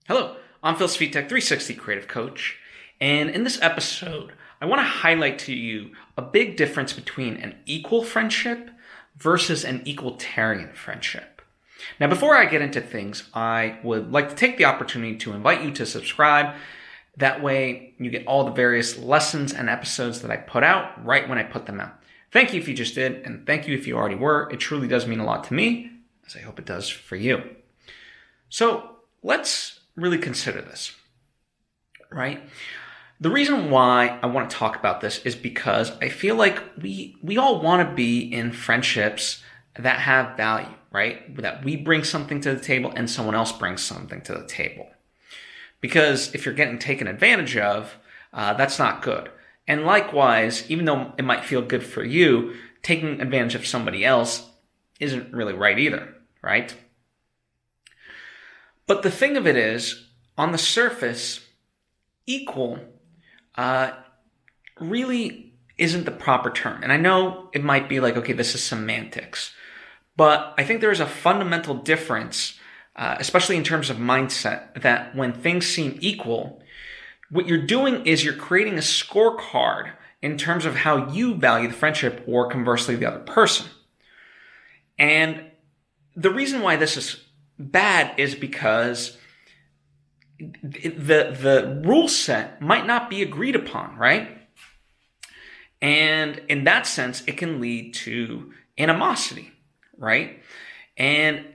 Hello, I'm Svitek, 360 Creative Coach, and in this episode, I want to highlight to you a big difference between an equal friendship versus an equalitarian friendship. Now, before I get into things, I would like to take the opportunity to invite you to subscribe. That way, you get all the various lessons and episodes that I put out right when I put them out. Thank you if you just did, and thank you if you already were. It truly does mean a lot to me, as I hope it does for you. So, let's really consider this, right? The reason why I want to talk about this is because I feel like we all want to be in friendships that have value, right? That we bring something to the table and someone else brings something to the table. Because if you're getting taken advantage of, that's not good. And likewise, even though it might feel good for you, taking advantage of somebody else isn't really right either, right? But the thing of it is, on the surface, equal really isn't the proper term. And I know it might be like, okay, this is semantics. But I think there is a fundamental difference, especially in terms of mindset, that when things seem equal, what you're doing is you're creating a scorecard in terms of how you value the friendship or conversely the other person. And the reason why this is bad is because the rule set might not be agreed upon, right? And in that sense, it can lead to animosity, right? And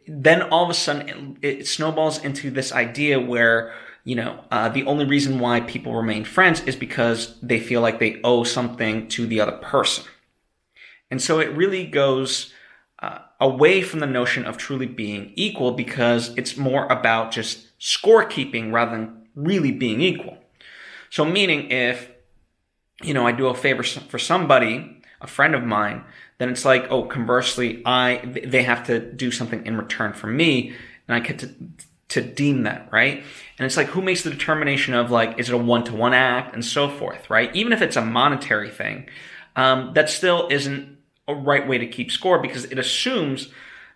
then all of a sudden it snowballs into this idea where, the only reason why people remain friends is because they feel like they owe something to the other person. And so it really goes away from the notion of truly being equal because it's more about just scorekeeping rather than really being equal. So meaning if, I do a favor for somebody, a friend of mine, then it's like, oh, conversely, they have to do something in return for me, and I get to deem that, right? And it's like, who makes the determination of like, is it a one-to-one act and so forth, right? Even if it's a monetary thing, that still isn't a right way to keep score because it assumes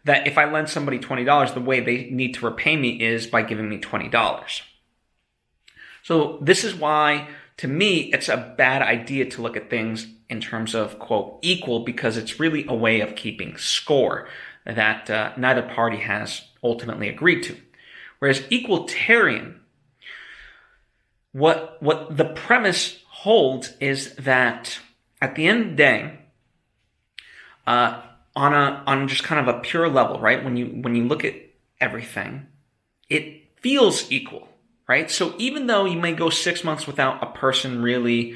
that if I lend somebody $20, the way they need to repay me is by giving me $20. So this is why, to me, it's a bad idea to look at things in terms of, quote, equal, because it's really a way of keeping score that neither party has ultimately agreed to. Whereas equalitarian, what the premise holds is that at the end of the day, on just kind of a pure level, right? When you look at everything, it feels equal, right? So even though you may go 6 months without a person really,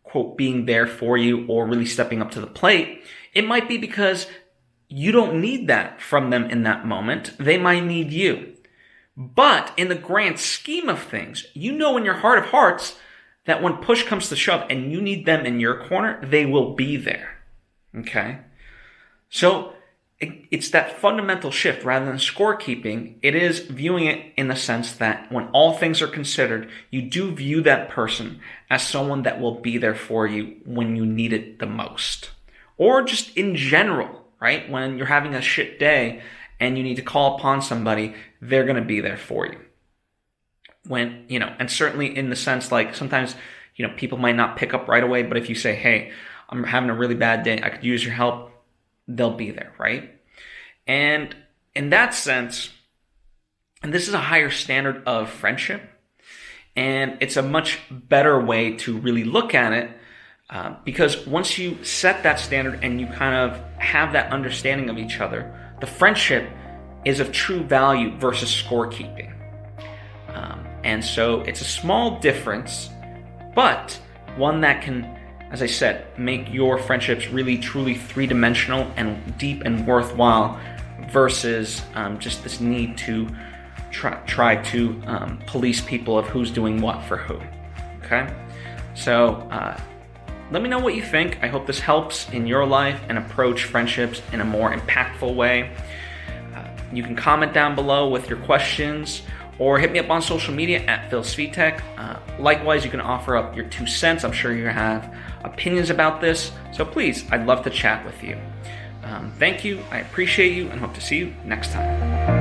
quote, being there for you or really stepping up to the plate, it might be because you don't need that from them in that moment. They might need you. But in the grand scheme of things, in your heart of hearts that when push comes to shove and you need them in your corner, they will be there. Okay? So it's that fundamental shift rather than scorekeeping. It is viewing it in the sense that when all things are considered, you do view that person as someone that will be there for you when you need it the most. Or just in general, right? When you're having a shit day and you need to call upon somebody, they're going to be there for you. When, and certainly in the sense like sometimes, people might not pick up right away, but if you say, hey, I'm having a really bad day, I could use your help, they'll be there, right? And in that sense, and this is a higher standard of friendship, and it's a much better way to really look at it, because once you set that standard and you kind of have that understanding of each other, the friendship is of true value versus scorekeeping. And so it's a small difference, but one that can, as I said, make your friendships really, truly three-dimensional and deep and worthwhile versus just this need to try to police people of who's doing what for who. Okay? So let me know what you think. I hope this helps in your life and approach friendships in a more impactful way. You can comment down below with your questions or hit me up on social media at Svitek. Likewise, you can offer up your 2 cents. I'm sure you have opinions about this. So please, I'd love to chat with you. Thank you. I appreciate you and hope to see you next time.